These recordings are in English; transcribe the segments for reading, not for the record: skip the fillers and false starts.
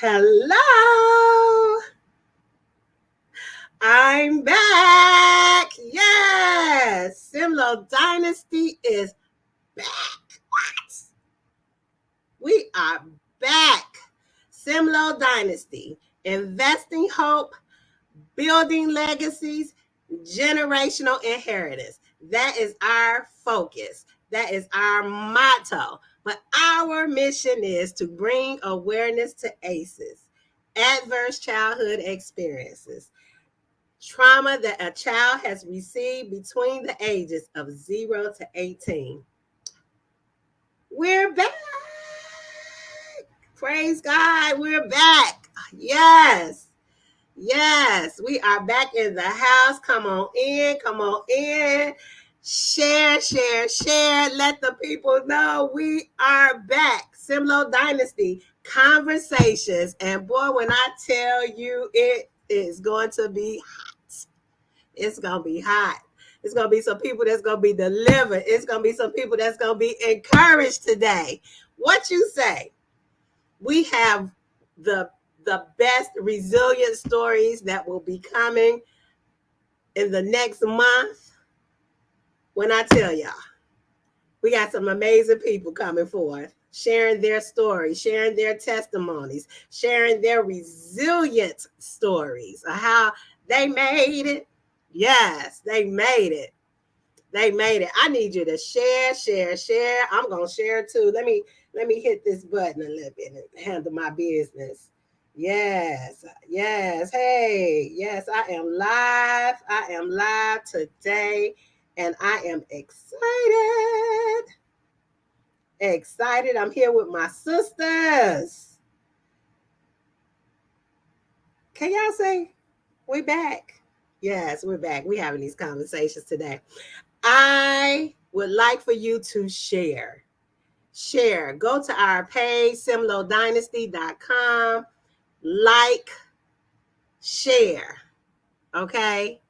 Hello, I'm back. Yes, SimLoH Dynasty is back. What? We are back. SimLoH Dynasty, investing hope, building legacies, generational inheritance. That is our focus. That is our motto. But our mission is to bring awareness to ACEs, adverse childhood experiences, trauma that a child has received between the ages of 0 to 18. We're back. Praise God, we're back. Yes. Yes, we are back in the house. Come on in. Come on in. Share, share, share. Let the people know we are back. SimLoH Dynasty conversations. And boy, when I tell you it is going to be hot, it's going to be hot. It's going to be some people that's going to be delivered. It's going to be some people that's going to be encouraged today. What you say? We have the best resilient stories that will be coming in the next month. When I tell y'all, we got some amazing people coming forth, sharing their stories, sharing their testimonies, sharing their resilient stories of how they made it. Yes, they made it. They made it. I need you to share, share, share. I'm gonna share too. Let me hit this button a little bit and handle my business. Yes, yes. Hey, yes, I am live. I am live today, and I am excited. Excited. I'm here with my sisters. Can y'all say we back? Yes, we're back. We're having these conversations today. I would like for you to share. Share. Go to our page, simlohdynasty.com. Like, share. Okay?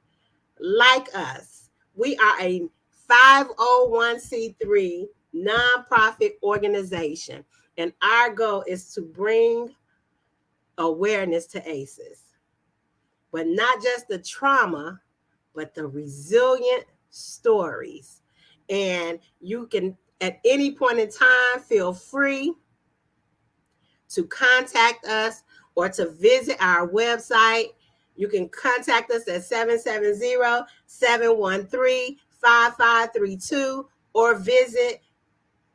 Like us. We are a 501c3 nonprofit organization, and our goal is to bring awareness to ACEs. But not just the trauma, but the resilient stories. And you can, at any point in time, feel free to contact us or to visit our website. You can contact us at 770-713-5532 or visit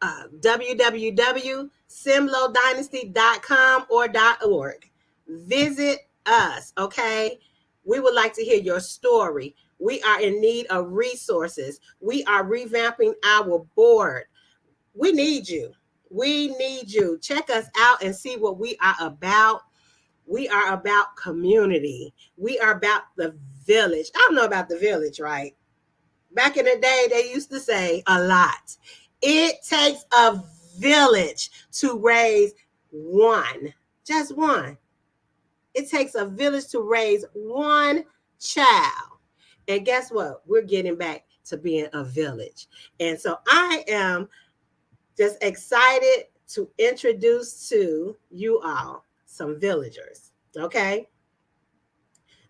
www.simlohdynasty.com or .org. Visit us, okay? We would like to hear your story. We are in need of resources. We are revamping our board. We need you. We need you. Check us out and see what we are about. We are about community. We are about the village. I don't know about the village, right? Back in the day, they used to say a lot. It takes a village to raise one, just one. It takes a village to raise one child. And guess what? We're getting back to being a village. And so I am just excited to introduce to you all some villagers, okay?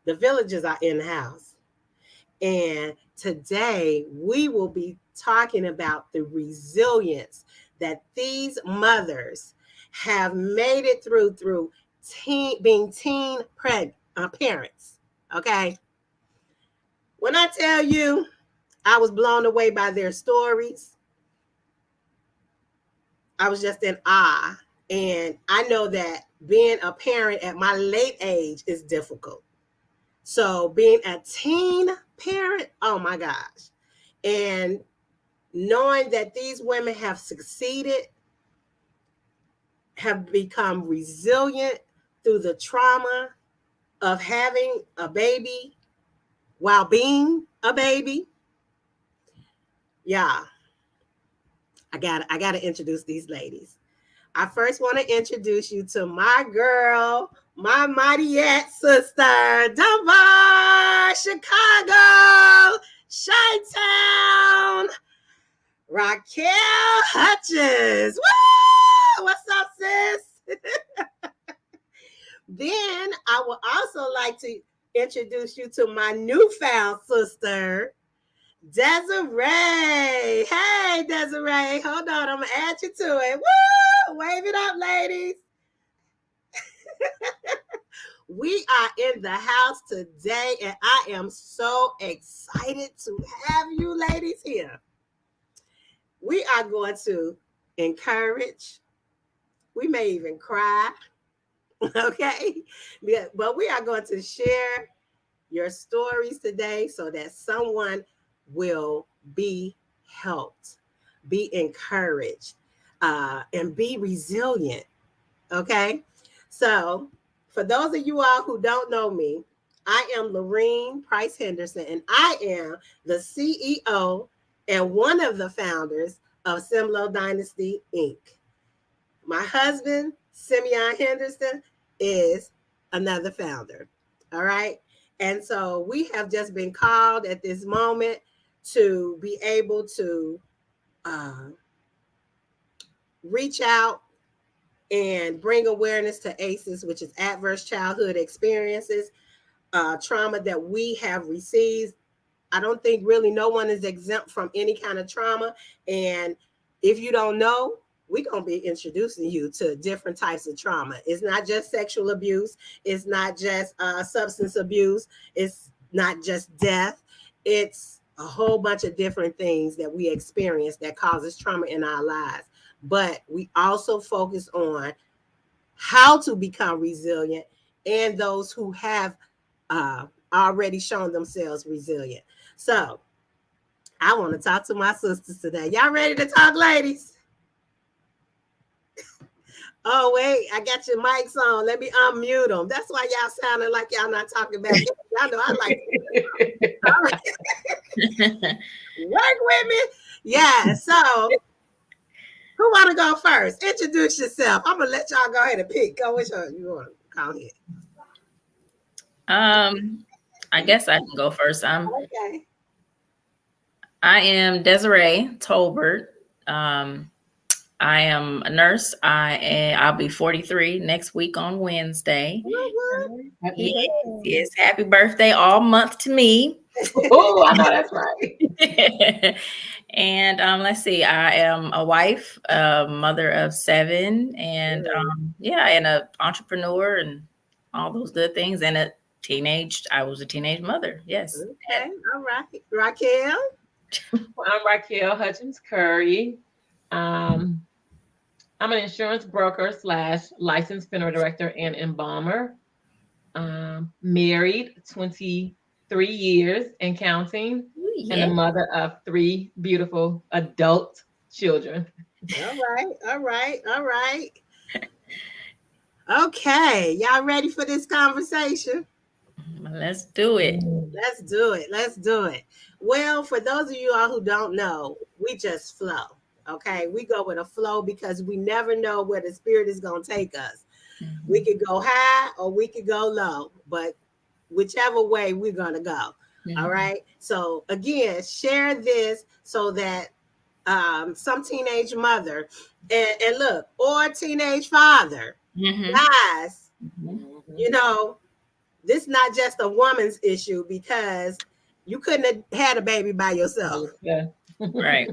The villagers are in the house. And today we will be talking about the resilience that these mothers have made it through being teen parents, okay? When I tell you I was blown away by their stories, I was just in awe. And I know that being a parent at my late age is difficult. So being a teen parent, oh my gosh. And knowing that these women have succeeded, have become resilient through the trauma of having a baby while being a baby. Yeah, I got to introduce these ladies. I first want to introduce you to my girl, my mighty-at sister, Dunbar, Chicago, Chi-Town, Raquel Hutchins. Woo! What's up, sis? then I would also like to introduce you to my newfound sister, Desiree. Hey, Desiree. Hold on. I'm going to add you to it. Woo! Wave it up, ladies. We are in the house today, and I am so excited to have you ladies here. We are going to encourage. We may even cry. Okay. But we are going to share your stories today so that someone will be helped, be encouraged, and be resilient. Okay. So, for those of you all who don't know me, I am Lorene Price Henderson, and I am the CEO and one of the founders of SimLoH Dynasty, Inc. My husband, Simeon Henderson, is another founder. All right. And so we have just been called at this moment to be able to reach out and bring awareness to ACEs, which is adverse childhood experiences, trauma that we have received. I don't think really no one is exempt from any kind of trauma. And if you don't know, we're going to be introducing you to different types of trauma. It's not just sexual abuse. It's not just substance abuse. It's not just death. It's a whole bunch of different things that we experience that causes trauma in our lives. But we also focus on how to become resilient and those who have already shown themselves resilient. So I want to talk to my sisters today. Y'all ready to talk, ladies? Oh, wait, I got your mics on. Let me unmute them. That's why y'all sounding like y'all not talking back. Y'all know I like it. All right. Work with me. Yeah, so who want to go first? Introduce yourself. I'm going to let y'all go ahead and pick. Go which one you want to call here. I guess I can go first. Okay. I am Desiree Tolbert. I am a nurse. I'll be 43 next week on Wednesday. Happy birthday. Yes, happy birthday all month to me. Oh, I know that's right. And let's see, I am a wife, a mother of 7, and and an entrepreneur and all those good things. And I was a teenage mother. Yes. Okay. All right. Raquel. Well, I'm Raquel Hutchins Curry. I'm an insurance broker / licensed funeral director and embalmer. Married 23 years and counting, and a mother of 3 beautiful adult children. All right. Okay, y'all ready for this conversation? Let's do it. Let's do it. Well, for those of you all who don't know, we just flow. Okay, we go with a flow because we never know where the spirit is going to take us. Mm-hmm. We could go high or we could go low, but whichever way we're going to go. Mm-hmm. All right. So again, share this so that some teenage mother and look, or teenage father, guys, you know, this is not just a woman's issue because you couldn't have had a baby by yourself. Yeah. Right.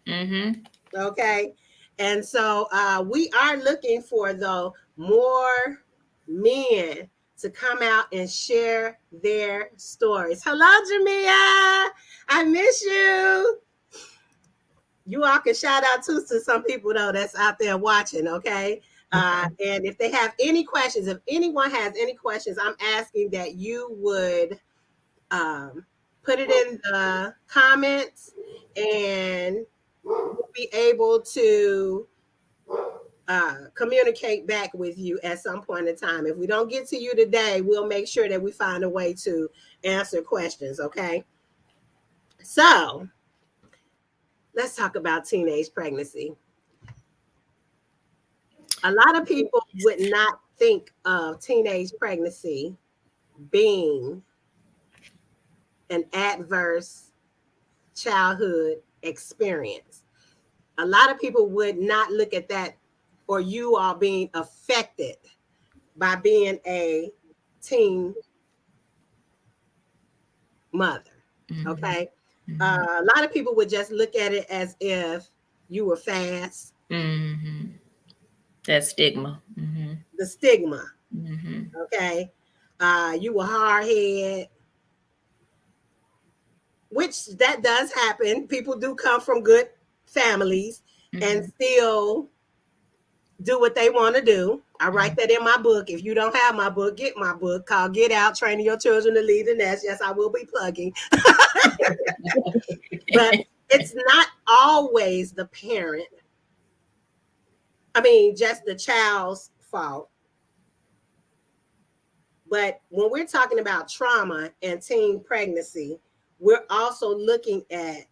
Mm-hmm. Okay. And so we are looking for, though, more men to come out and share their stories. Hello, Jamia. I miss you. You all can shout out too to some people, though, that's out there watching, okay? And if they have any questions, if anyone has any questions, I'm asking that you would put it in the comments and we'll be able to communicate back with you at some point in time. If we don't get to you today, we'll make sure that we find a way to answer questions, okay? So let's talk about teenage pregnancy. A lot of people would not think of teenage pregnancy being an adverse childhood experience. A lot of people would not look at that or you are being affected by being a teen mother. Okay. A lot of people would just look at it as if you were fast. That stigma. The stigma. Okay. You were hard head, which that does happen. People do come from good families and still do what they want to do. I write that in my book. If you don't have my book, get my book called Get Out, Training Your Children to Lead the Nest. Yes, I will be plugging. But it's not always the parent. I mean, just the child's fault. But when we're talking about trauma and teen pregnancy, we're also looking at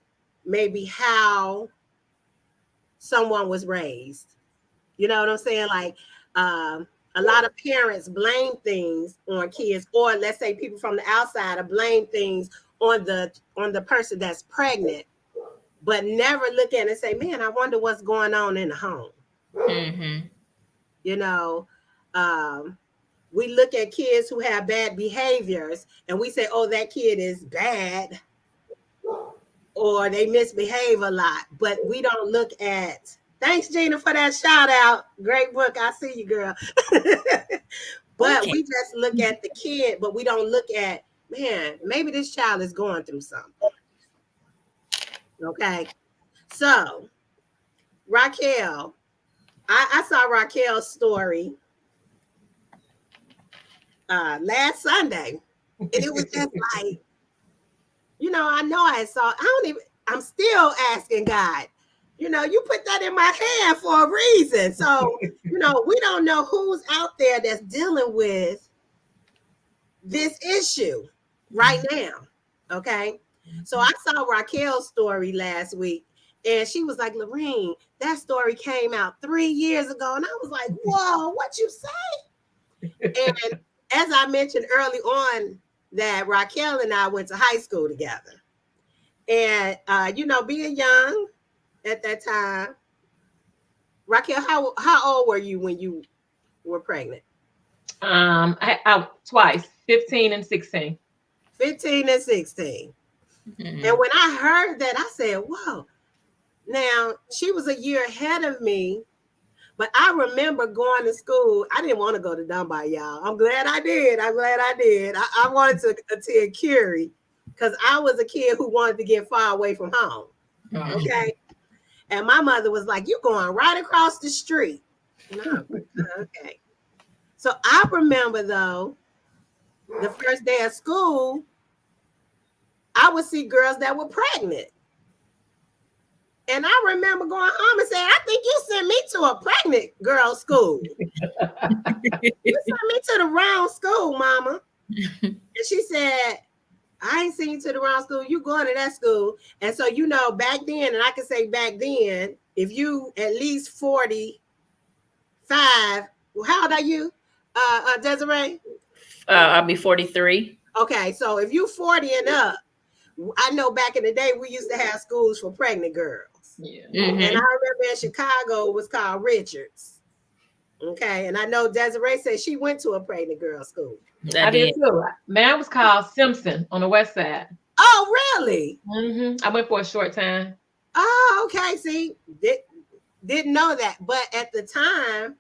maybe how someone was raised. You know what I'm saying? Like a lot of parents blame things on kids, or let's say people from the outside blame things on the person that's pregnant, but never look at it and say, man, I wonder what's going on in the home. You know, we look at kids who have bad behaviors and we say, oh, that kid is bad or they misbehave a lot, but we don't look at, thanks Gina for that shout out. Great book. I see you, girl. But we just look at the kid, but we don't look at, man, maybe this child is going through something. Okay. So Raquel, I saw Raquel's story last Sunday, and it was just like, you know, I'm still asking God, you know, you put that in my hand for a reason. So, you know, we don't know who's out there that's dealing with this issue right now. Okay. So I saw Raquel's story last week, and she was like, Lorene, that story came out 3 years ago. And I was like, whoa, what you say? And as I mentioned early on, that Raquel and I went to high school together. And, you know, being young at that time, Raquel, how old were you when you were pregnant? I twice, 15 and 16. 15 and 16. And when I heard that, I said, whoa. Now, she was a year ahead of me, but I remember going to school. I didn't want to go to Dunbar, y'all. I'm glad I did. I wanted to attend Curie because I was a kid who wanted to get far away from home. Okay. And my mother was like, you're going right across the street. No, okay. So I remember, though, the first day of school, I would see girls that were pregnant. And I remember going home and saying, I think you sent me to a pregnant girl's school. You sent me to the wrong school, Mama. And she said, I ain't seen you to the wrong school. You going to that school. And so, you know, back then, and I can say back then, if you at least 45, well, how old are you, Desiree? I'll be 43. Okay, so if you 40 and up, I know back in the day, we used to have schools for pregnant girls. Yeah. And I remember in Chicago, it was called Richards. Okay, and I know Desiree said she went to a pregnant girl school. I did too. Mine was called Simpson on the west side. Oh, really? I went for a short time. Oh, okay. See, didn't know that. But at the time,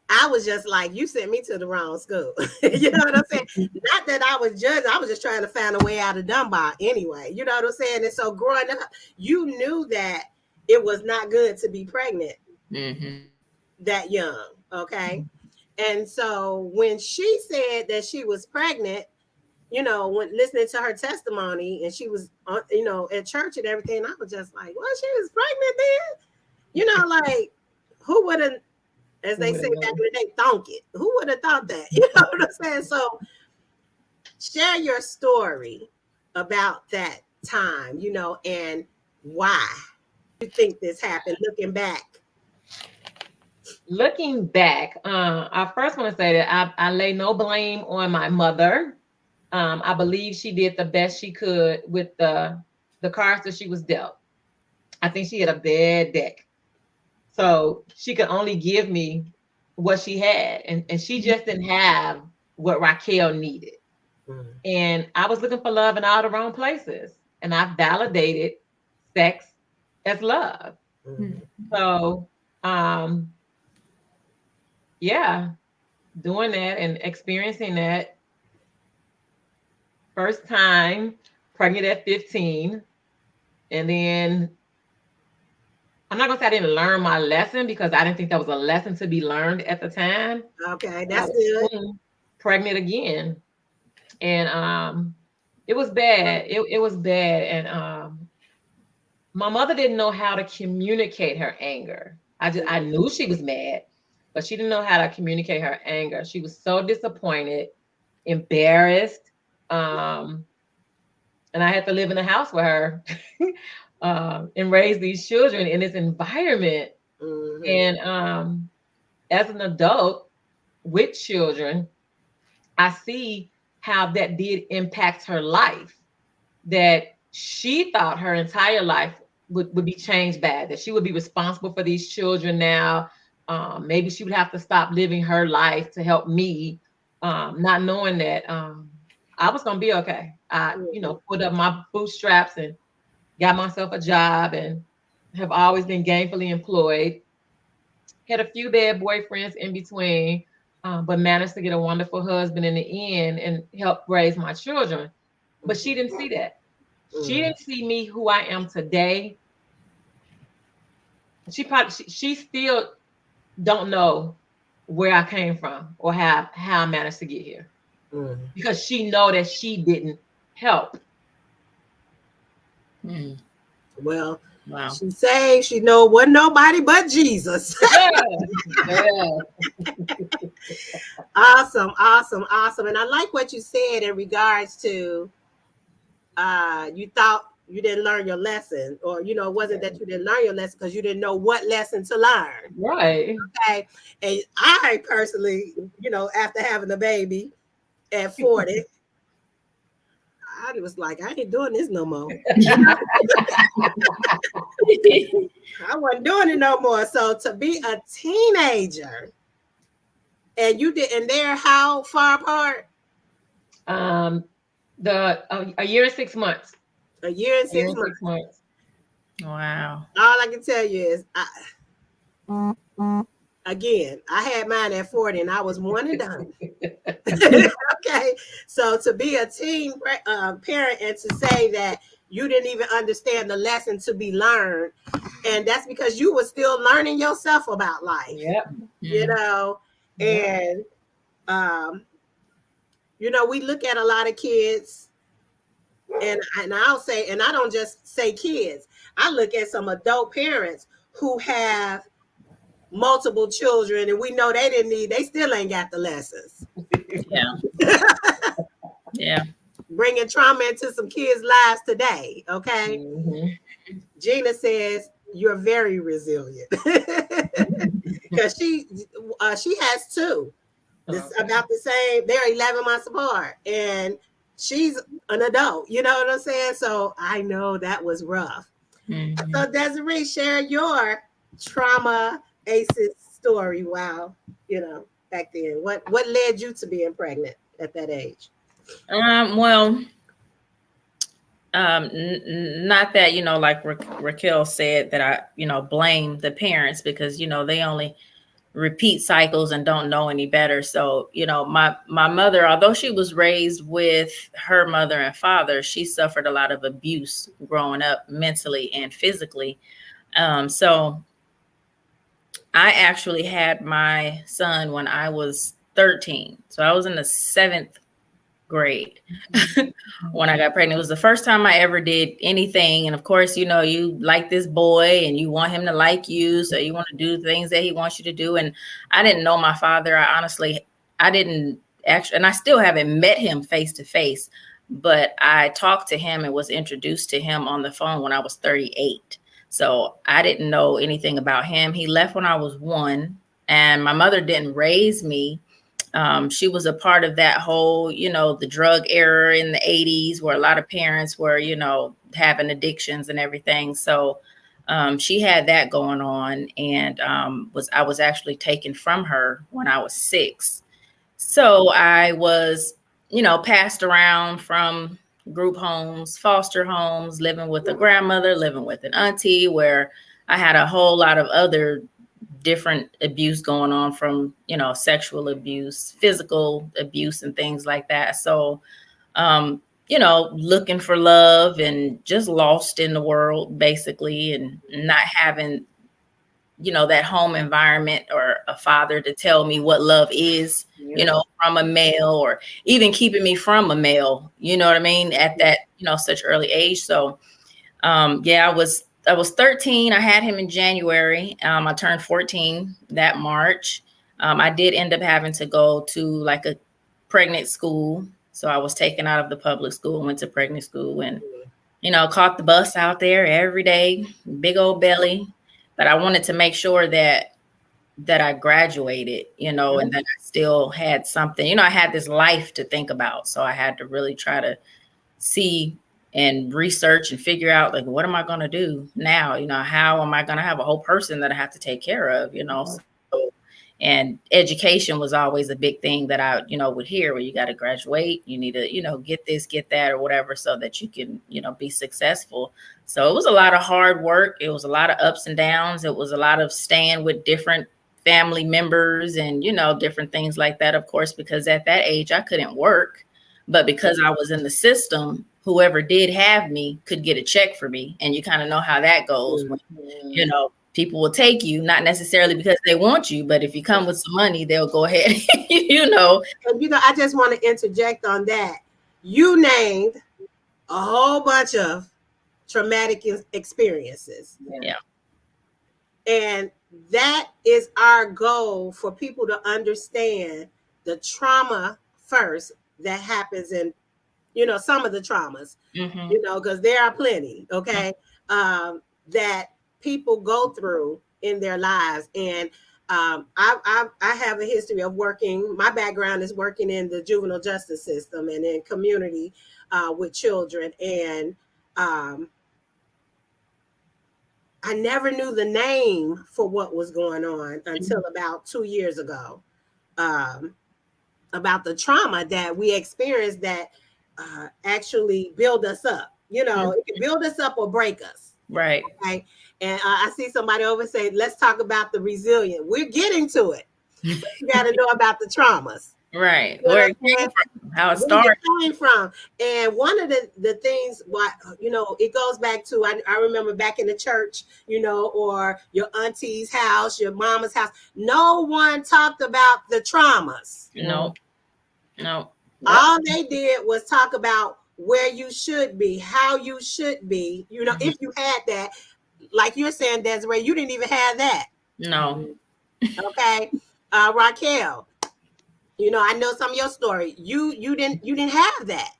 I was just like, you sent me to the wrong school. You know what I'm saying? Not that I was judging. I was just trying to find a way out of Dunbar anyway. You know what I'm saying? And so growing up, you knew that it was not good to be pregnant that young. Okay. And so when she said that she was pregnant, you know, when listening to her testimony, and she was, you know, at church and everything, I was just like, well, she was pregnant then? You know, like, who would have, as they say back in the day, thunk it? Who would have thought that? You know what I'm saying? So share your story about that time, you know, and why you think this happened looking back. Looking back, I first want to say that I lay no blame on my mother. I believe she did the best she could with the cards that she was dealt. I think she had a bad deck. So she could only give me what she had, and she just didn't have what Raquel needed. And I was looking for love in all the wrong places, and I validated sex as love. So, yeah, doing that and experiencing that. First time pregnant at 15, and then I'm not gonna say I didn't learn my lesson because I didn't think that was a lesson to be learned at the time. Okay, that's good. Pregnant again, and it was bad. It was bad, and my mother didn't know how to communicate her anger. I knew she was mad, but she didn't know how to communicate her anger. She was so disappointed, embarrassed, and I had to live in the house with her and raise these children in this environment. And as an adult with children, I see how that did impact her life. That she thought her entire life would be changed bad, that she would be responsible for these children now. Maybe she would have to stop living her life to help me, not knowing that I was gonna be okay. I, put up my bootstraps and got myself a job and have always been gainfully employed. Had a few bad boyfriends in between, but managed to get a wonderful husband in the end and help raise my children. But she didn't see that. She didn't see me who I am today. She still don't know where I came from or how I managed to get here, because she know that she didn't help. Well, wow. She saved. She know it wasn't nobody but Jesus. Awesome. And I like what you said in regards to you thought you didn't learn your lesson, or it wasn't that you didn't learn your lesson because you didn't know what lesson to learn. Right. Okay. And I personally, after having a baby at 40, I was like, I ain't doing this no more. I wasn't doing it no more. So to be a teenager, and you did, and they're how far apart? A year and 6 months. A year and 6 months. Wow. All I can tell you is, again, I had mine at 40, and I was one and done. Okay, so to be a teen parent and to say that you didn't even understand the lesson to be learned, and that's because you were still learning yourself about life. Yep. And we look at a lot of kids, and I'll say, and I don't just say kids, I look at some adult parents who have multiple children, and we know they still ain't got the lessons. Yeah. Bringing trauma into some kids' lives today. Okay. Gina says you're very resilient because she has two. It's about the same. They're 11 months apart, and she's an adult. You know what I'm saying? So I know that was rough. So Desiree, share your trauma ACEs story. Wow, back then, what led you to being pregnant at that age? Well, not that, like Raquel said, that I, blame the parents because, they only repeat cycles and don't know any better. So, my mother, although she was raised with her mother and father, she suffered a lot of abuse growing up mentally and physically. So I actually had my son when I was 13. So I was in the 7th grade when I got pregnant. It was the first time I ever did anything. And of course, you like this boy and you want him to like you. So you want to do things that he wants you to do. And I didn't know my father. I didn't actually, and I still haven't met him face to face, but I talked to him and was introduced to him on the phone when I was 38. So I didn't know anything about him. He left when I was 1, and my mother didn't raise me. She was a part of that whole, the drug era in the 80s where a lot of parents were, having addictions and everything. So She had that going on, and I was actually taken from her when I was 6. So I was, passed around from group homes, foster homes, living with a grandmother, living with an auntie, where I had a whole lot of other different abuse going on, from, sexual abuse, physical abuse, and things like that. So, looking for love and just lost in the world, basically, and not having, that home environment or a father to tell me what love is, from a male, or even keeping me from a male, you know what I mean, at that, such early age. So, I was 13. I had him in January. I turned 14 that March. I did end up having to go to like a pregnant school. So I was taken out of the public school, went to pregnant school, and, caught the bus out there every day, big old belly. But I wanted to make sure that I graduated, and that I still had something, I had this life to think about. So I had to really try to see and research and figure out, like, what am I going to do now? How am I going to have a whole person that I have to take care of, So, and education was always a big thing that I, would hear, where you got to graduate, you need to, get this, get that, or whatever, so that you can, be successful. So it was a lot of hard work. It was a lot of ups and downs. It was a lot of staying with different family members and, different things like that, of course, because at that age I couldn't work. But because I was in the system, whoever did have me could get a check for me. And you kind of know how that goes when, people will take you, not necessarily because they want you, but if you come with some money, they'll go ahead, And, I just want to interject on that. You named a whole bunch of traumatic experiences. Yeah. And that is our goal, for people to understand the trauma first that happens in, some of the traumas, because there are plenty, okay, that people go through in their lives. And I have a history of working. My background is working in the juvenile justice system and in community with children. And I never knew the name for what was going on until about 2 years ago, about the trauma that we experienced that actually build us up. It can build us up or break us. Right. Okay. And I see somebody over say, let's talk about the resilient. We're getting to it. But you got to know about the traumas. Right. Where it came from, how it started. Where it came from. And one of the things, why, it goes back to, I remember back in the church, or your auntie's house, your mama's house. No one talked about the traumas. No. All they did was talk about where you should be, how you should be, if you had that. Like you're saying, Desiree, you didn't even have that. No. Okay. Raquel, I know some of your story. You didn't have that.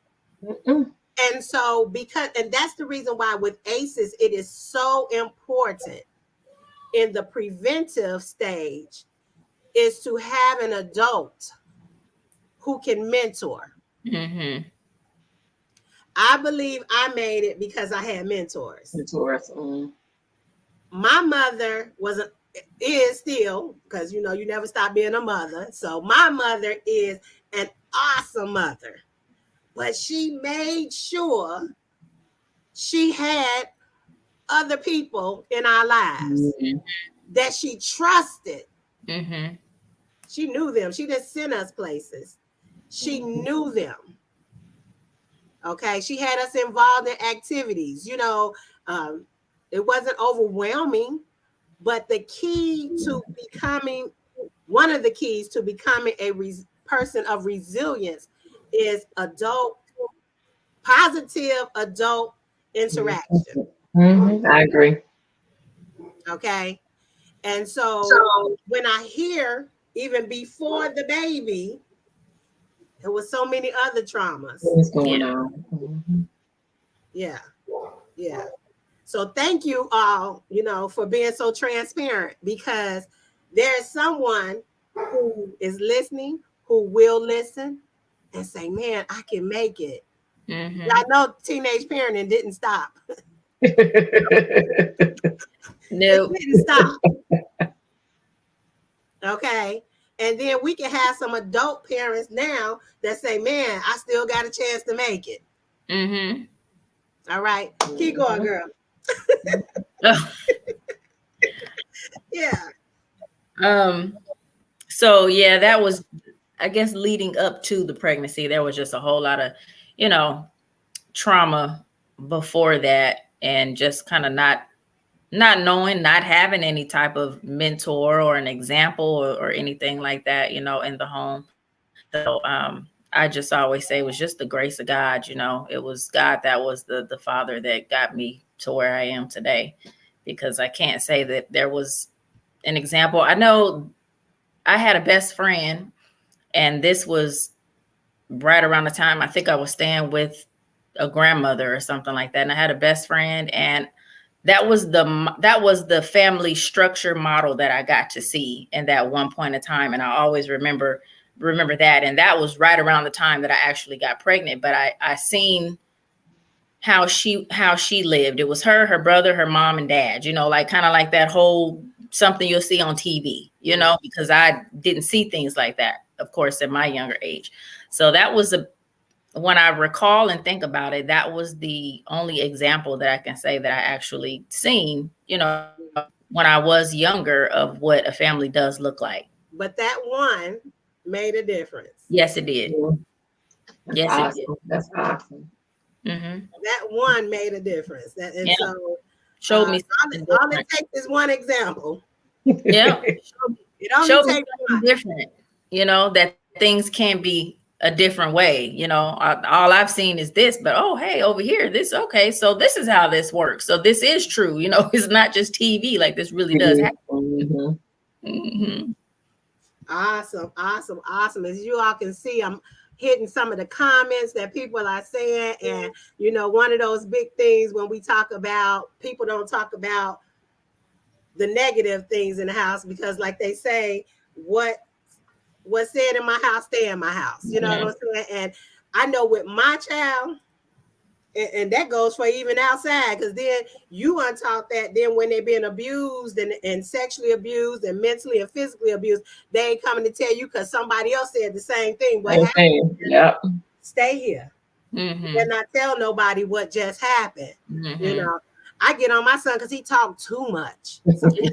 And so and that's the reason why with ACEs, it is so important in the preventive stage is to have an adult who can mentor. I believe I made it because I had mentors. My mother is still, because you never stop being a mother. So my mother is an awesome mother, but she made sure she had other people in our lives that she trusted. She knew them. She didn't send us places. She knew them. Okay. She had us involved in activities. It wasn't overwhelming, but the key to becoming, one of the keys to becoming a person of resilience is positive adult interaction. I agree. Okay. And so when I hear, even before the baby, there was so many other traumas. What's going on? Yeah. So thank you all, for being so transparent, because there's someone who is listening, who will listen and say, man, I can make it. I know teenage parenting didn't stop. No. It didn't stop. Okay. And then we can have some adult parents now that say, man, I still got a chance to make it. Mm-hmm. All right. Keep going, girl. Yeah. So yeah, that was, I guess, leading up to the pregnancy, there was just a whole lot of, trauma before that, and just kind of not knowing, not having any type of mentor or an example or anything like that, in the home. So I just always say it was just the grace of God. It was God that was the father that got me to where I am today, because I can't say that there was an example. I know I had a best friend, and this was right around the time I think I was staying with a grandmother or something like that. And I had a best friend, and that was the family structure model that I got to see in that one point in time. And I always remember that. And that was right around the time that I actually got pregnant. But I seen how she lived. It was her brother, her mom and dad, like kind of like that whole something you'll see on TV, because I didn't see things like that, of course, at my younger age. So that was when I recall and think about it, that was the only example that I can say that I actually seen, when I was younger, of what a family does look like. But that one made a difference. Yes, it did. Yes, awesome. It did. That's awesome. Mm-hmm. That one made a difference. So showed me all it takes is one example. Yeah. It only takes one. Different, that things can be a different way. All I've seen is this, but hey, over here, this, okay, so this is how this works. So this is true. It's not just TV. Like, this really does happen. Mm-hmm. Mm-hmm. Awesome. As you all can see, I'm hitting some of the comments that people are saying. And, one of those big things when we talk about, people don't talk about the negative things in the house, because like they say, what's said in my house, stay in my house. You know what I'm saying? And I know with my child, and that goes for even outside, because then you untaught that then when they're being abused and sexually abused and mentally and physically abused, they ain't coming to tell you because somebody else said the same thing. What happened? Yep. Stay here. Mm-hmm. And not tell nobody what just happened. Mm-hmm. I get on my son because he talked too much. And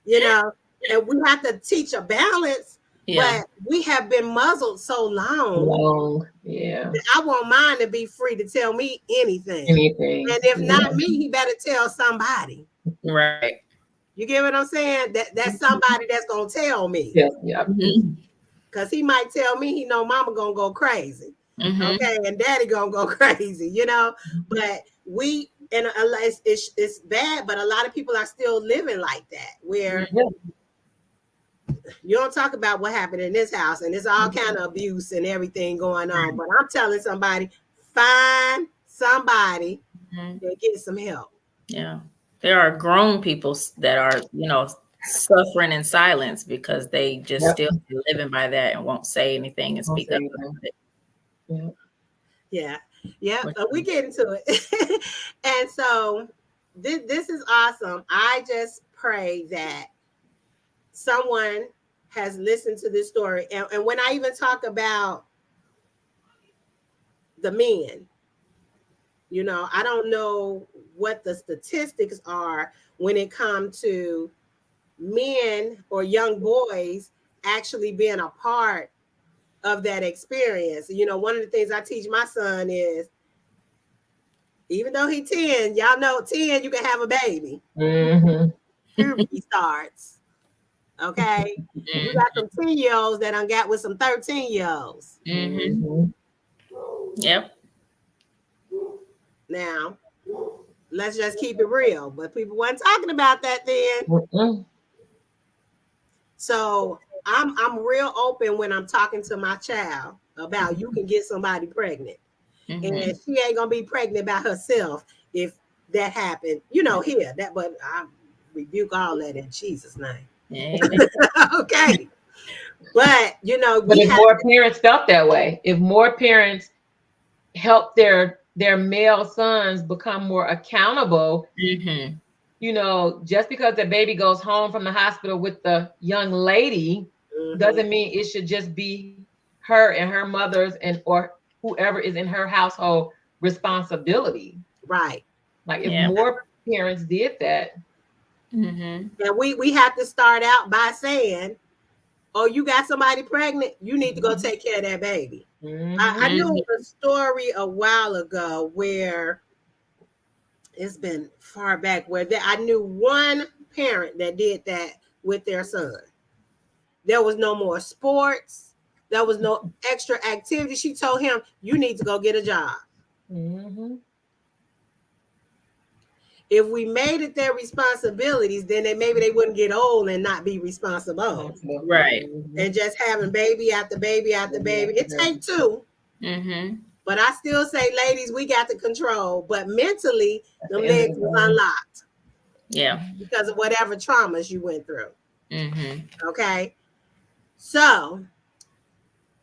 we have to teach a balance. Yeah. But we have been muzzled so long. Yeah. I want mine to be free to tell me anything. And if not me, he better tell somebody. Right. You get what I'm saying? That's somebody that's gonna tell me. Yeah. Because he might tell me he know mama gonna go crazy. Mm-hmm. Okay, and daddy gonna go crazy, But we, and it's bad, but a lot of people are still living like that, where you don't talk about what happened in this house, and there's all kind of abuse and everything going on. But I'm telling somebody, find somebody that get some help. Yeah. There are grown people that are, suffering in silence because they just still living by that and won't say anything and speak up about it. Yeah. We get into it. And so this is awesome. I just pray that someone has listened to this story. And when I even talk about the men, I don't know what the statistics are when it comes to men or young boys actually being a part of that experience. One of the things I teach my son is, even though he's 10, y'all know 10, you can have a baby. Mm-hmm. Puberty starts. Okay. You got some 10-year-olds that I got with some 13-year-olds. Mm-hmm. Yep. Now, let's just keep it real. But people weren't talking about that then. Mm-hmm. So I'm real open when I'm talking to my child about you can get somebody pregnant. Mm-hmm. And she ain't gonna be pregnant by herself if that happened, here. But I rebuke all that in Jesus' name. Okay. But but if more parents felt that way, if more parents help their male sons become more accountable, just because the baby goes home from the hospital with the young lady doesn't mean it should just be her and her mother's and or whoever is in her household responsibility. Right. Like if more parents did that. And we have to start out by saying, oh, you got somebody pregnant, you need to go take care of that baby. I knew a story a while ago where it's been far back where I knew one parent that did that with their son. There was no more sports. There was no extra activity. She told him, you need to go get a job. If we made it their responsibilities, then maybe they wouldn't get old and not be responsible. Right. And just having baby after baby after baby. It takes two. But I still say, ladies, we got the control. But mentally, the legs was unlocked. Yeah. Because of whatever traumas you went through. Okay. So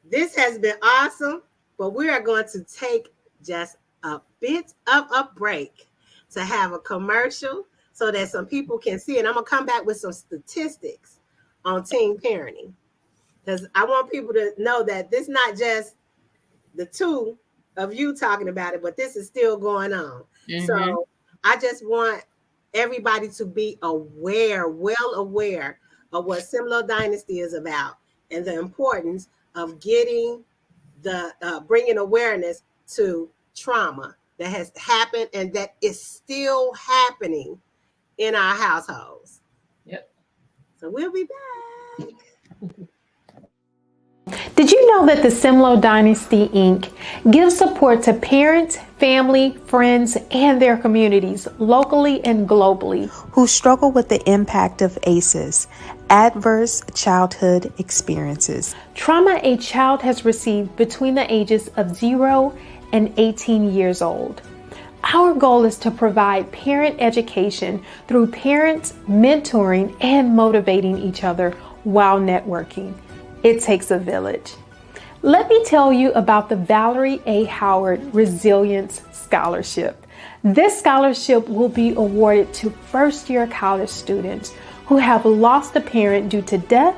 this has been awesome. But we are going to take just a bit of a break to have a commercial so that some people can see it. I'm going to come back with some statistics on teen parenting. Because I want people to know that this is not just the two of you talking about it, but this is still going on. So I just want everybody to be aware, well aware of what SimLoH Dynasty is about and the importance of getting bringing awareness to trauma that has happened and that is still happening in our households. Yep. So we'll be back. Did you know that the SimLoH Dynasty Inc. gives support to parents, family, friends, and their communities locally and globally who struggle with the impact of ACEs, adverse childhood experiences, trauma a child has received between the ages of 0 and 18 years old. Our goal is to provide parent education through parents mentoring and motivating each other while networking. It takes a village. Let me tell you about the Valerie A. Howard Resilience Scholarship. This scholarship will be awarded to first-year college students who have lost a parent due to death,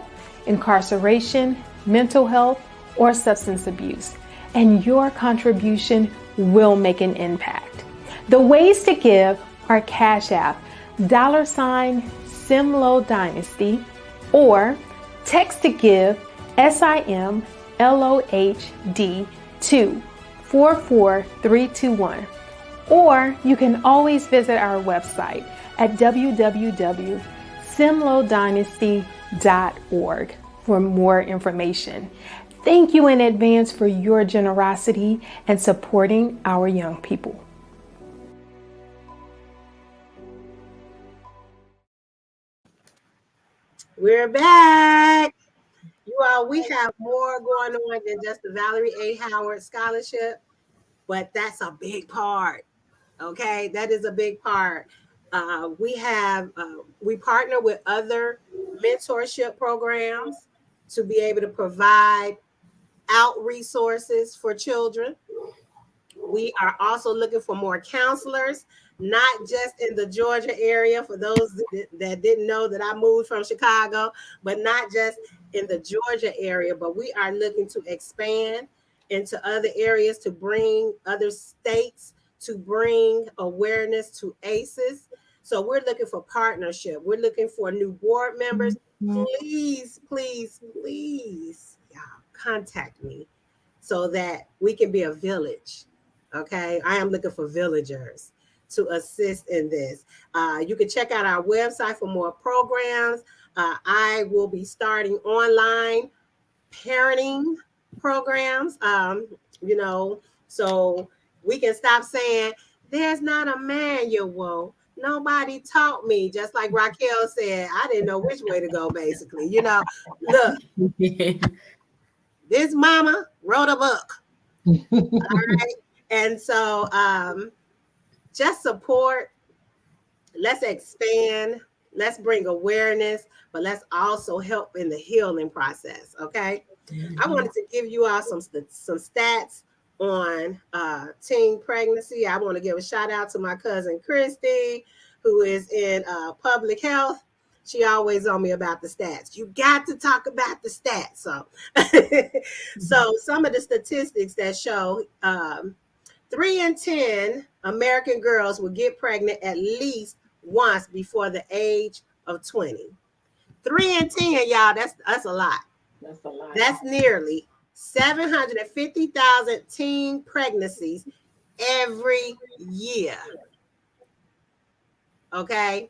incarceration, mental health, or substance abuse. And your contribution will make an impact. The ways to give are Cash App, $SimLoH Dynasty, or text to give SIMLOHD to 44321. Or you can always visit our website at www.simlohdynasty.org for more information. Thank you in advance for your generosity and supporting our young people. We're back. You all, we have more going on than just the Valerie A. Howard Scholarship, but that's a big part. Okay, that is a big part. We partner with other mentorship programs to be able to provide out resources for children. We are also looking for more counselors, not just in the Georgia area, for those that didn't know that I moved from Chicago, but not just in the Georgia area, but we are looking to expand into other areas to bring other states to bring awareness to ACEs. So we're looking for partnership. We're looking for new board members. Please, please, please, y'all, contact me so that we can be a village. Okay, I am looking for villagers to assist in this. You can check out our website for more programs. I will be starting online parenting programs, so we can stop saying there's not a manual. Nobody taught me. Just like Raquel said, I didn't know which way to go, basically. Look, this mama wrote a book. All right. And so just support. Let's expand. Let's bring awareness, but let's also help in the healing process. Okay. I wanted to give you all some stats on teen pregnancy. I want to give a shout out to my cousin Christy, who is in public health, she always on me about the stats. You got to talk about the stats. So, so some of the statistics that show 3 in 10 American girls will get pregnant at least once before the age of 20. 3 in 10, y'all, that's a lot. That's a lot. That's nearly 750,000 teen pregnancies every year. Okay?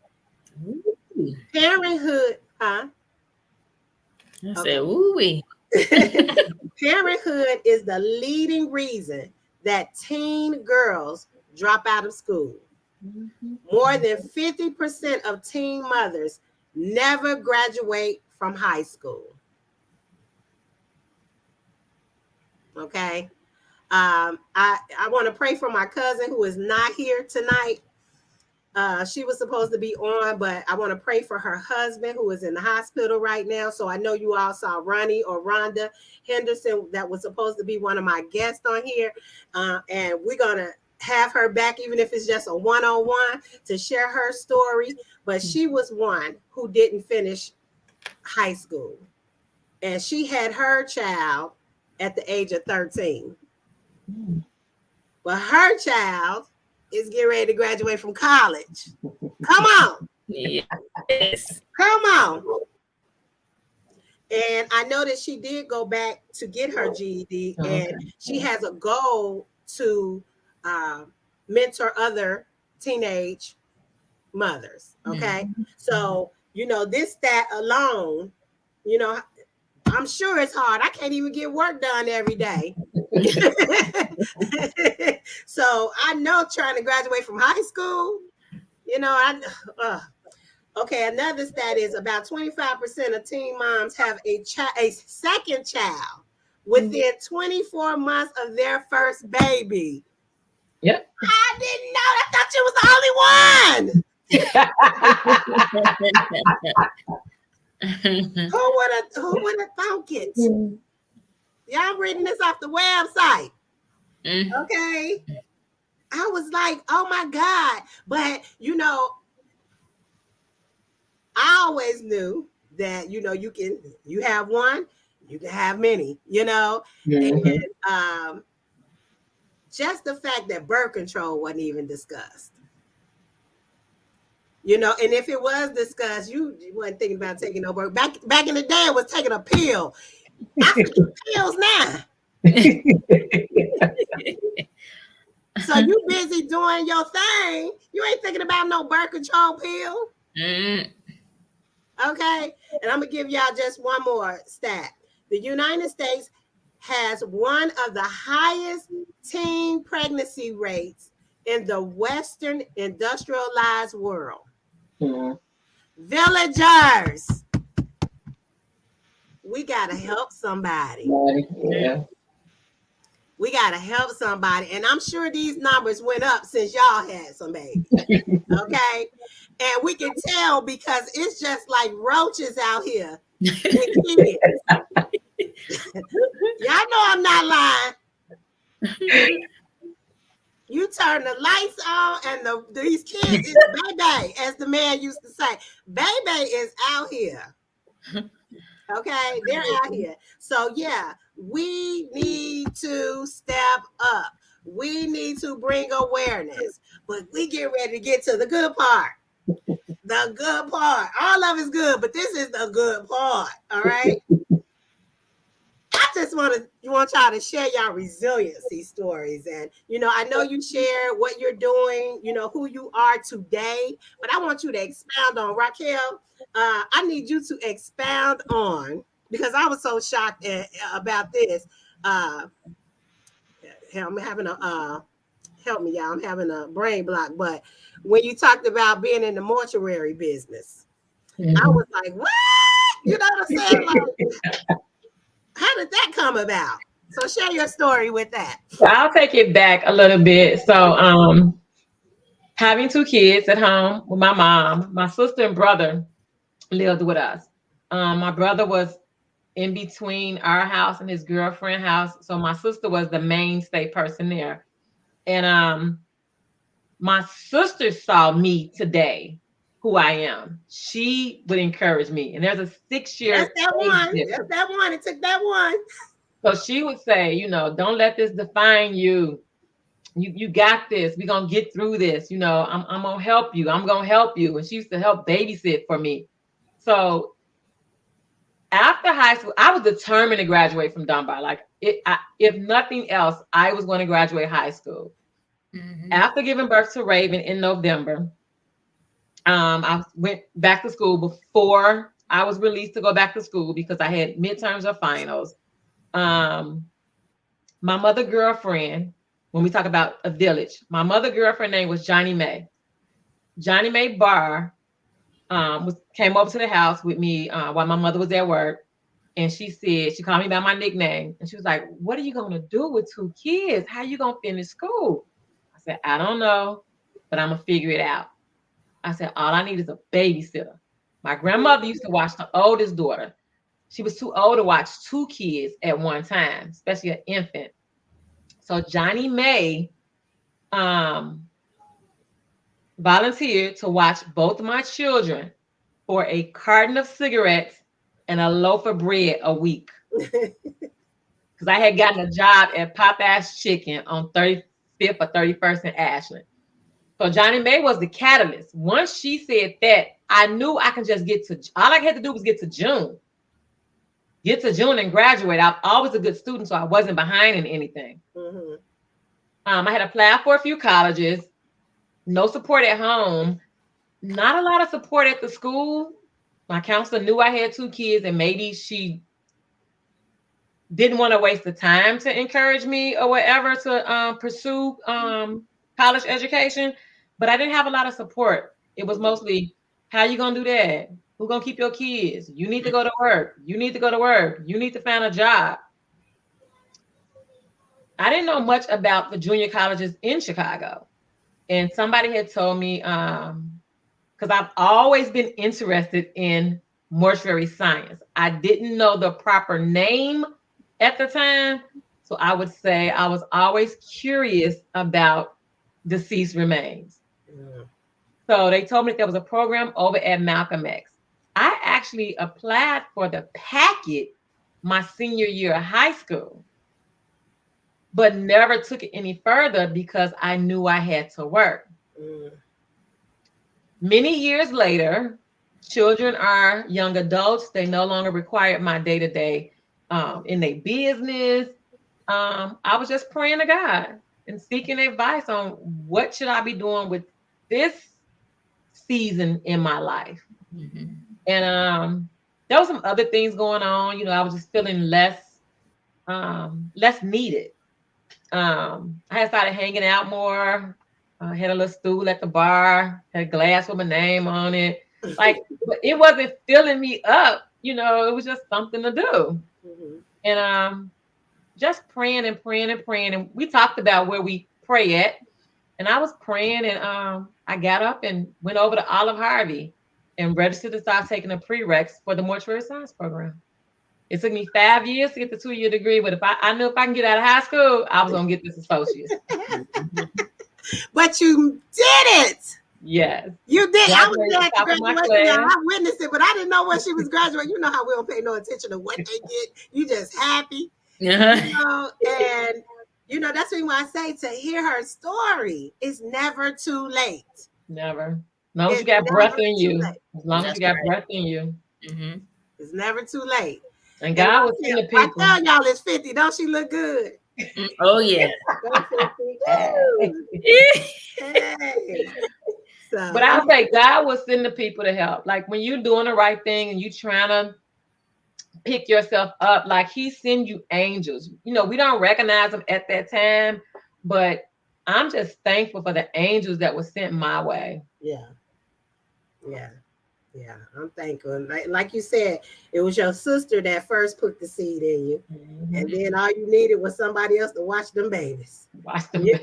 Parenthood, huh? I said, ooh-wee. Parenthood is the leading reason that teen girls drop out of school. More than 50% of teen mothers never graduate from high school. Okay. I want to pray for my cousin who is not here tonight. She was supposed to be on, but I want to pray for her husband who is in the hospital right now. So I know you all saw Ronnie or Rhonda Henderson that was supposed to be one of my guests on here. And we're going to have her back, even if it's just a one-on-one, to share her story. But she was one who didn't finish high school. And she had her child at the age of 13. But her child is getting ready to graduate from college. Come on. Yes. Come on. And I know that she did go back to get her GED, and she has a goal to mentor other teenage mothers. Okay. So, this stat alone, I'm sure it's hard. I can't even get work done every day. So I know trying to graduate from high school, okay, another stat is about 25% of teen moms have a second child within 24 months of their first baby. Yep. I didn't know. I thought you was the only one. Who would have thought it? Yeah, I'm reading this off the website. Okay. I was like, oh my God. But I always knew that, you have one, you can have many, and just the fact that birth control wasn't even discussed. And if it was discussed, you wasn't thinking about taking no birth. Back in the day, it was taking a pill. I forget pills now. So you busy doing your thing. You ain't thinking about no birth control pill. Okay. And I'm going to give y'all just one more stat. The United States has one of the highest teen pregnancy rates in the Western industrialized world. Villagers, we got to help somebody. Yeah. We got to help somebody. And I'm sure these numbers went up since y'all had some babies. Okay. And we can tell because it's just like roaches out here with kids. Y'all know I'm not lying. You turn the lights on and these kids is baby, as the man used to say. Baby is out here. Okay, they're out here. So yeah, we need to step up. We need to bring awareness. But we get ready to get to the good part. The good part. All of it's good, but this is the good part. All right. I just want y'all to share y'all resiliency stories. And, I know you share what you're doing, who you are today, but I want you to expound on, Raquel. I need you to expound on, because I was so shocked about this. I'm having help me, y'all. I'm having a brain block. But when you talked about being in the mortuary business, I was like, what? You know what I'm saying? Like, how did that come about? So share your story with that. So I'll take it back a little bit. So having 2 kids at home with my mom, my sister and brother lived with us. My brother was in between our house and his girlfriend's house. So my sister was the mainstay person there. And my sister saw me today, who I am, she would encourage me. And there's a 6-year That's that age one. difference. That's that one. It took that one. So she would say, you know, don't let this define you. You got this. We're gonna get through this. You know, I'm gonna help you. I'm gonna help you. And she used to help babysit for me. So after high school, I was determined to graduate from Dunbar. Like, if nothing else, I was going to graduate high school. Mhm. After giving birth to Raven in November, I went back to school before I was released to go back to school because I had midterms or finals. My mother girlfriend, when we talk about a village, my mother girlfriend name was Johnny Mae. Johnny Mae Barr came over to the house with me while my mother was at work. And she said, she called me by my nickname. And she was like, what are you going to do with 2 kids? How are you going to finish school? I said, I don't know, but I'm going to figure it out. I said, all I need is a babysitter. My grandmother used to watch the oldest daughter. She was too old to watch 2 kids at one time, especially an infant. So Johnny Mae volunteered to watch both of my children for a carton of cigarettes and a loaf of bread a week. Because I had gotten a job at Popeye's Chicken on 35th or 31st in Ashland. So Johnny Mae was the catalyst. Once she said that, I knew I could just get to, all I had to do was get to June. Get to June and graduate. I'm always a good student, so I wasn't behind in anything. Mm-hmm. I had applied for a few colleges, no support at home, not a lot of support at the school. My counselor knew I had 2 kids, and maybe she didn't want to waste the time to encourage me or whatever to pursue college education, but I didn't have a lot of support. It was mostly, how you gonna do that? Who's gonna keep your kids? You need to go to work. You need to go to work. You need to find a job. I didn't know much about the junior colleges in Chicago. And somebody had told me, because I've always been interested in mortuary science. I didn't know the proper name at the time. So I would say I was always curious about deceased remains. Mm. So they told me that there was a program over at Malcolm X. I actually applied for the packet my senior year of high school, but never took it any further because I knew I had to work. Mm. Many years later, children are young adults. They no longer required my day-to-day in their business. I was just praying to God and seeking advice on what should I be doing with this season in my life. Mm-hmm. And there was some other things going on. You know, I was just feeling less needed. I had started hanging out more. I had a little stool at the bar, had a glass with my name on it. Like, but it wasn't filling me up. You know, it was just something to do. Mm-hmm. And just praying and praying and praying. And we talked about where we pray at. And I was praying, and I got up and went over to Olive Harvey and registered to start taking a prereqs for the mortuary science program. It took me 5 years to get the 2-year degree, but if I knew if I can get out of high school, I was gonna get this associate's. But you did it. Yes. You did. I was Graduated there at top the of my graduation. class. I witnessed it, but I didn't know when she was graduating. You know how we don't pay no attention to what they get. You just happy. Yeah. You know, and you know, that's when I say to hear her story, it's never too late. Never. As long as It's you got never breath in too you. late. As long as That's you got right. breath in you. Mm-hmm. It's never too late. And God was in the people. I tell y'all it's 50. Don't she look good? Oh yeah. Go 50. Hey. So, But I'll say God will send the people to help. Like when you're doing the right thing and you trying to pick yourself up, like he send you angels. You know, we don't recognize them at that time, but I'm just thankful for the angels that were sent my way. yeah. I'm thankful. Like you said, it was your sister that first put the seed in you. Mm-hmm. And then all you needed was somebody else to watch them babies. Watch them. Yeah.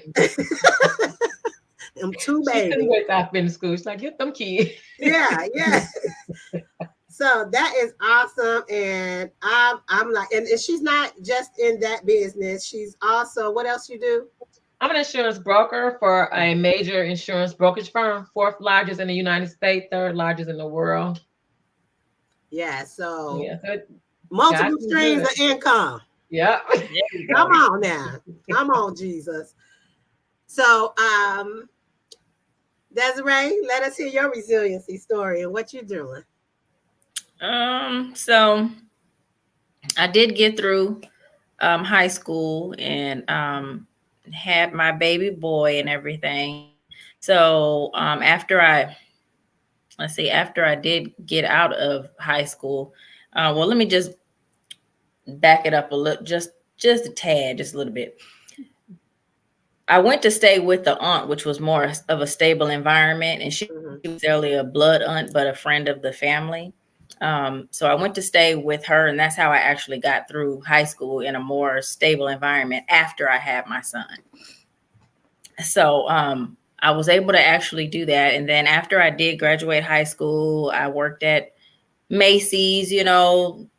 Them 2 She babies. couldn't wait till I finished school. She's like, get them kids. Yeah. So that is awesome. And I'm like, and she's not just in that business. She's also, what else you do? I'm an insurance broker for a major insurance brokerage firm, 4th largest in the United States, 3rd largest in the world. Yeah, so Yeah, so multiple streams of income. Yeah. Come on now. Come on, Jesus. So, Desiree, let us hear your resiliency story and what you're doing. So I did get through high school and had my baby boy and everything. So after I did get out of high school, well, let me just back it up a little, just a tad, just a little bit. I went to stay with the aunt, which was more of a stable environment, and she was necessarily a blood aunt, but a friend of the family. So I went to stay with her, and that's how I actually got through high school in a more stable environment after I had my son. So I was able to actually do that. And then after I did graduate high school, I worked at Macy's, little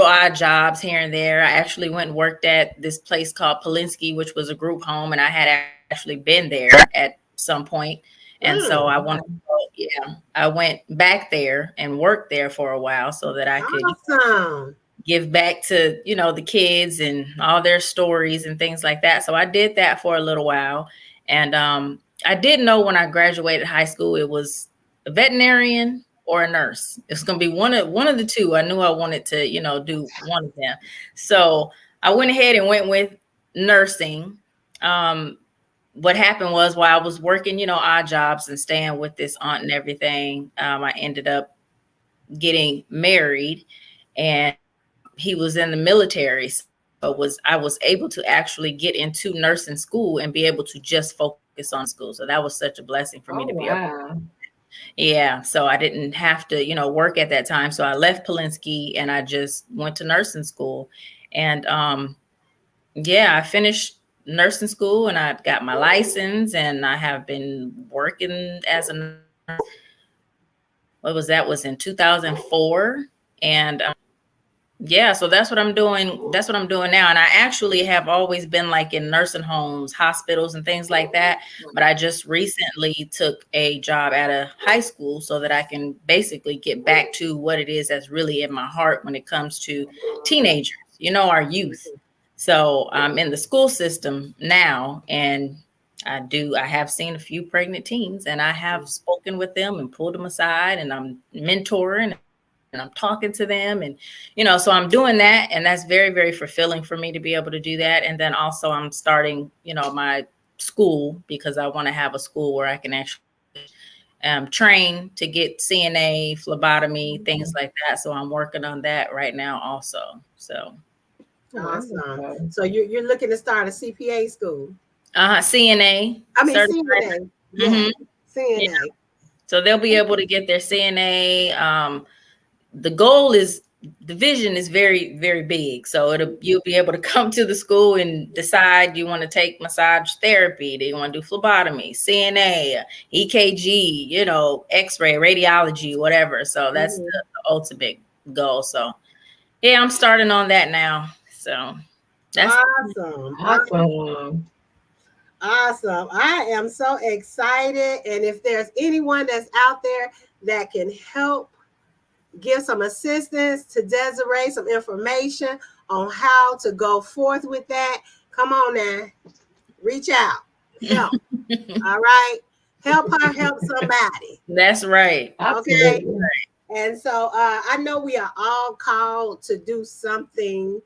odd jobs here and there. I actually went and worked at this place called Polinsky, which was a group home, and I had actually been there at some point. And so I wanted to go, I went back there and worked there for a while so that I could give back to, the kids and all their stories and things like that. So I did that for a little while. And I didn't know when I graduated high school, it was a veterinarian or a nurse. It's going to be one of the two. I knew I wanted to, do one of them. So I went ahead and went with nursing. What happened was while I was working, odd jobs and staying with this aunt and everything, I ended up getting married, and he was in the military. So I was able to actually get into nursing school and be able to just focus on school. So that was such a blessing for me to be able. Yeah. So I didn't have to, work at that time. So I left Polinsky and I just went to nursing school. And I finished nursing school and I got my license, and I have been working as a nurse. Was in 2004. And so that's what I'm doing. That's what I'm doing now. And I actually have always been like in nursing homes, hospitals, and things like that. But I just recently took a job at a high school so that I can basically get back to what it is that's really in my heart when it comes to teenagers, our youth. So I'm in the school system now, and I have seen a few pregnant teens, and I have spoken with them and pulled them aside, and I'm mentoring and I'm talking to them, and so I'm doing that, and that's very, very fulfilling for me to be able to do that. And then also I'm starting my school, because I want to have a school where I can actually train to get CNA, phlebotomy, things like that. So I'm working on that right now also. So awesome. So you're looking to start a CPA school? CNA. I mean CNA. Yeah. CNA. Yeah. So they'll be able to get their CNA. The goal is, the vision is very, very big. So you'll be able to come to the school and decide you want to take massage therapy, do you want to do phlebotomy, CNA, EKG, X-ray, radiology, whatever. So that's the ultimate goal. So yeah, I'm starting on that now. So that's awesome. I am so excited. And if there's anyone that's out there that can help give some assistance to Desiree, some information on how to go forth with that, come on now, reach out, help. All right, help her help somebody. That's right. Okay. And so I know we are all called to do something,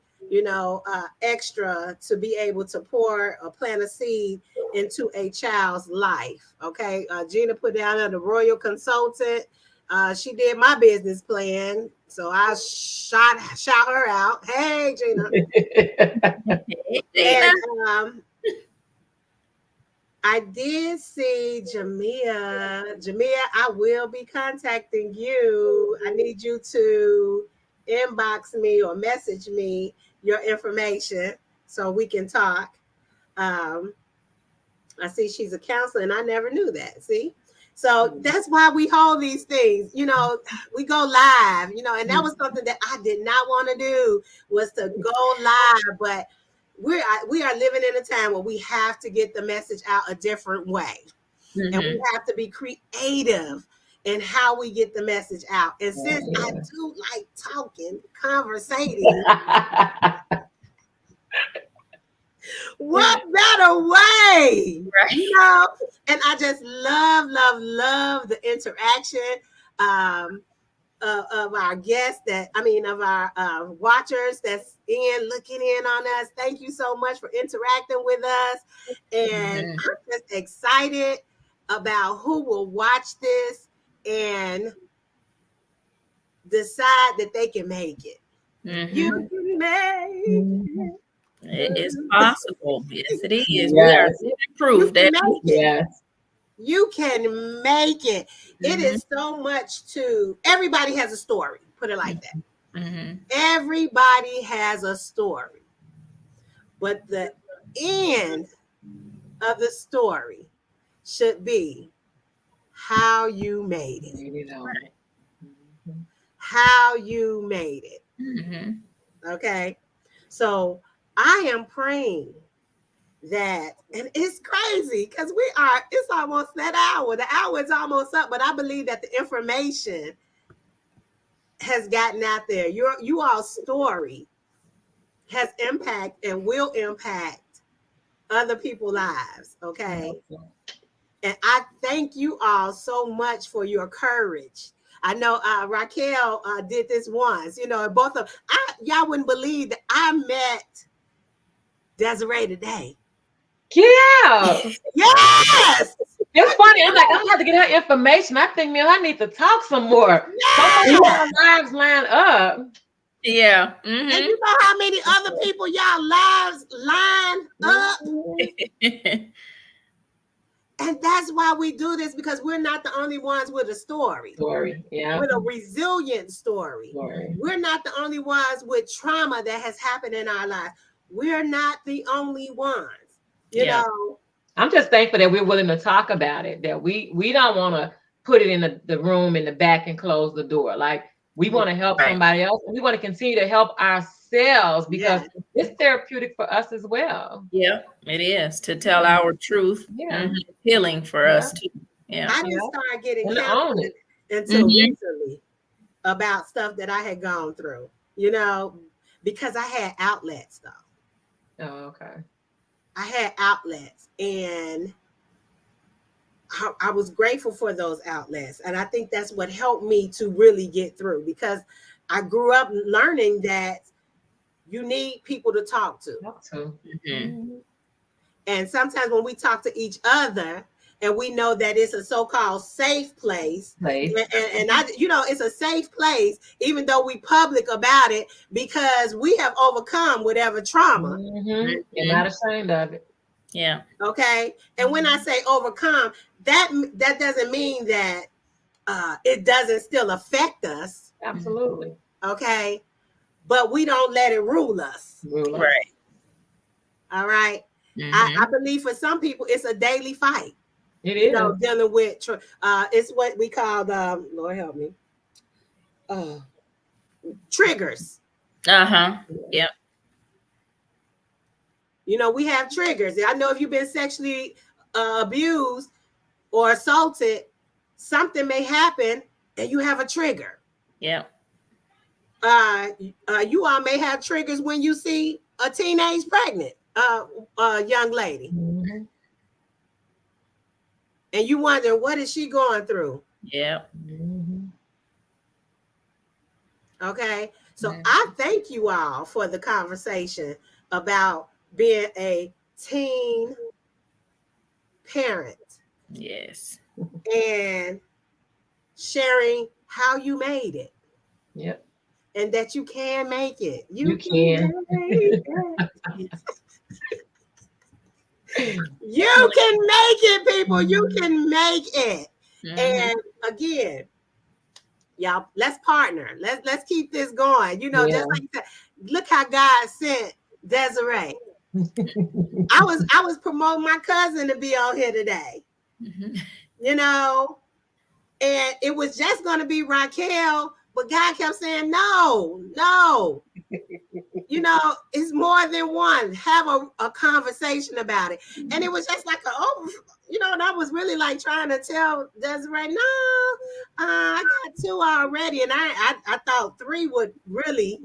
extra to be able to pour or plant a seed into a child's life. Okay. Gina put down there the Royal Consultant. She did my business plan, so I shout her out. Hey, Gina. And I did see Jamia. Jamia, I will be contacting you. I need you to inbox me or message me your information so we can talk. I see she's a counselor, and I never knew that. See? So that's why we hold these things, we go live, and that was something that I did not want to do, was to go live. But we are living in a time where we have to get the message out a different way. And we have to be creative in how we get the message out. And since I do like talking, conversating, what better way? Right. You know, and I just love the interaction of our guests of our watchers that's looking in on us. Thank you so much for interacting with us. And I'm just excited about who will watch this and decide that they can make it. You can make it. It is possible. Yes, it is. Yes. We are proof that Yes. You can make it. It is so much everybody has a story. Put it like that. Everybody has a story. But the end of the story should be how you made it. How you made it. Okay. So I am praying that, and it's crazy because it's almost that hour. The hour is almost up, but I believe that the information has gotten out there. You all's story has impact and will impact other people's lives. Okay. And I thank you all so much for your courage. I know Raquel did this once, both of y'all wouldn't believe that I met Desiree today. Yeah. Yes. It's funny. I'm like, I'm gonna have to get her information. I think, I need to talk some more. Yes. Some of our lives line up. Yeah. And you know how many other people y'all lives line up? And that's why we do this, because we're not the only ones with a story. Yeah. With a resilient story. We're not the only ones with trauma that has happened in our lives. We're not the only ones. You know. I'm just thankful that we're willing to talk about it. That we don't want to put it in the room in the back and close the door. Like, we want to help somebody else. And we want to continue to help ourselves because it's therapeutic for us as well. Yeah, it is, to tell our truth. Healing for us too. Yeah. I didn't start getting counseling until recently about stuff that I had gone through, because I had outlets though. Oh, okay. I had outlets, and I was grateful for those outlets. And I think that's what helped me to really get through, because I grew up learning that you need people to talk to. And sometimes when we talk to each other and we know that it's a so-called safe place, and I, it's a safe place, even though we public about it, because we have overcome whatever trauma. You're not ashamed of it. Yeah. Okay. And when I say overcome, that doesn't mean that it doesn't still affect us. Absolutely. Okay. But we don't let it rule us. Right. All right. I believe for some people it's a daily fight. It is. Dealing with it's what we call Lord help me. Triggers. Yep. We have triggers. I know if you've been sexually abused or assaulted, something may happen and you have a trigger. Yeah. You all may have triggers when you see a teenage pregnant young lady. And you wonder, what is she going through? Yeah. Okay. So I thank you all for the conversation about being a teen parent. Yes. And sharing how you made it. Yep. And that you can make it. You can. You can make it, people. You can make it. And again, y'all, let's partner. Let's keep this going. Just like you said, look how God sent Desiree. I was promoting my cousin to be on here today. And it was just going to be Raquel, but God kept saying, no, You know, it's more than one. Have a conversation about it. And it was just like and I was really like trying to tell Desiree, no, I got 2 already. And I thought 3 would really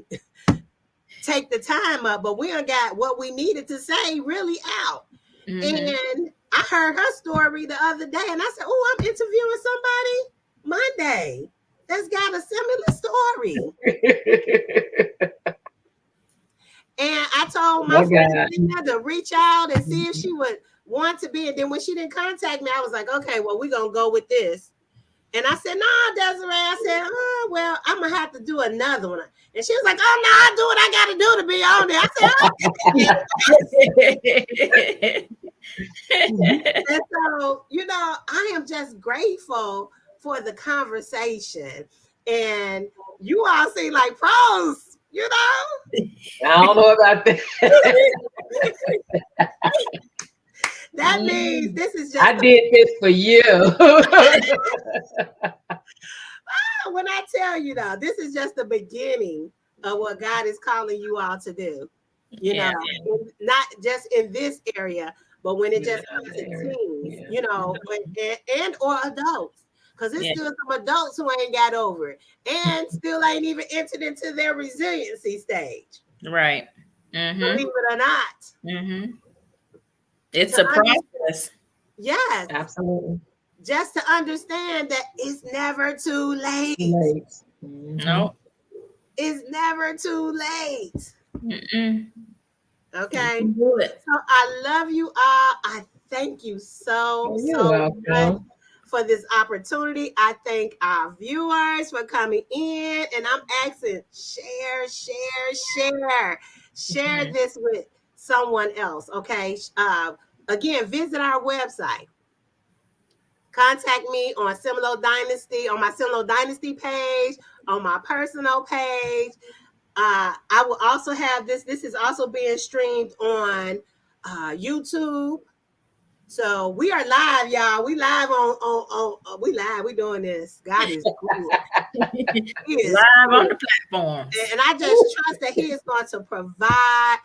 take the time up, but we done got what we needed to say really out. And I heard her story the other day, and I said, oh, I'm interviewing somebody Monday that's got a similar story. And I told my friend to reach out and see if she would want to be. And then when she didn't contact me, I was like, okay, well, we're going to go with this. And I said, no, Desiree. I said, oh, well, I'm going to have to do another one. And she was like, oh, no, I'll do what I got to do to be on there. I said, okay. And so, I am just grateful for the conversation. And you all seem like pros. I don't know about that. That means this is just. I did this for you. When I tell you, though, this is just the beginning of what God is calling you all to do. Not just in this area, but when it just comes to teens, and or adults. Because there's still some adults who ain't got over it and still ain't even entered into their resiliency stage. Right. Believe it or not. It's a process. Yes. Absolutely. Just to understand that it's never too late. No. It's never too late. Okay. Do it. So I love you all. I thank you so much for this opportunity. I thank our viewers for coming in, and I'm asking share this with someone else. Okay. Again, visit our website. Contact me on SimLoH Dynasty, on my SimLoH Dynasty page, on my personal page. I will also have this. This is also being streamed on YouTube. So we are live, y'all. We live on we live. We doing this. God is cool. He is live on the platform. And I just trust that He is going to provide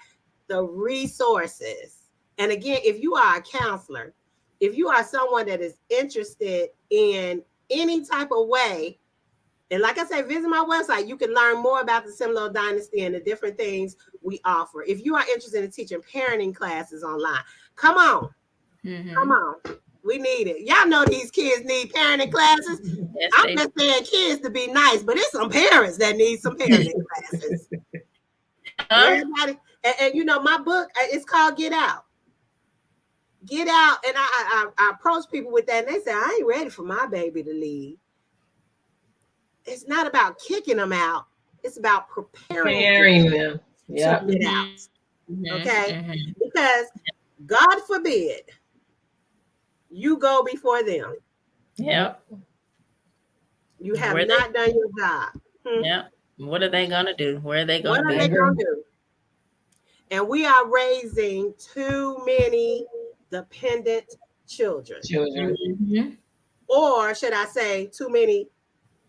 the resources. And again, if you are a counselor, if you are someone that is interested in any type of way, and like I said, visit my website. You can learn more about the SimLoH Dynasty and the different things we offer. If you are interested in teaching parenting classes online, come on. Come on. We need it. Y'all know these kids need parenting classes. Yes, I'm just saying kids to be nice, but it's some parents that need some parenting classes. Everybody, and my book, it's called Get Out. Get Out. And I approach people with that, and they say, I ain't ready for my baby to leave. It's not about kicking them out. It's about preparing them to get out. Okay? Because God forbid you go before them. Yep. You have not done your job. Yep. What are they going to do? Where are they going to be? What are they going to do? And we are raising too many dependent children. Or should I say too many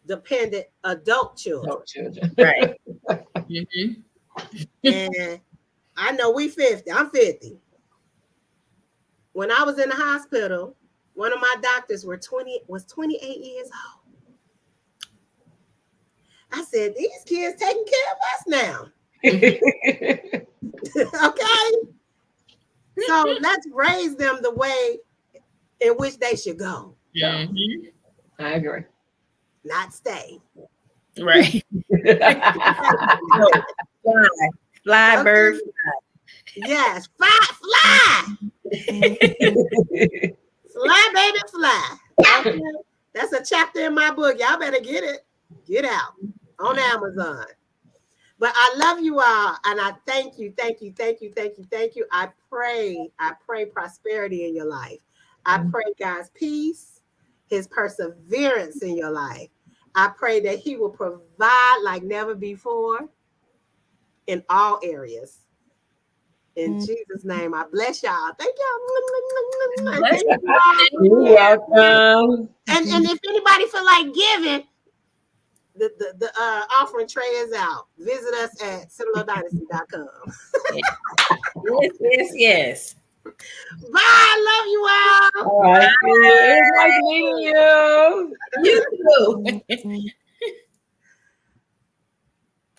dependent adult children. Right. And I know we 50. I'm 50. When I was in the hospital, one of my doctors was 28 years old. I said, these kids taking care of us now. Okay? So let's raise them the way in which they should go. I agree. Not stay. Right. Fly, okay. Bird, fly. Yes, fly. Fly, baby, fly. Okay? That's a chapter in my book. Y'all better get it. Get out on Amazon. But I love you all, and I thank you. I pray prosperity in your life. I pray God's peace, His perseverance in your life. I pray that He will provide like never before in all areas. In Jesus' name, I bless y'all. Thank y'all. You're welcome. And if anybody feel like giving, the offering tray is out. Visit us at SimLoHDynasty.com. Yes. Bye. I love you all. All right. It was nice meeting you. You too.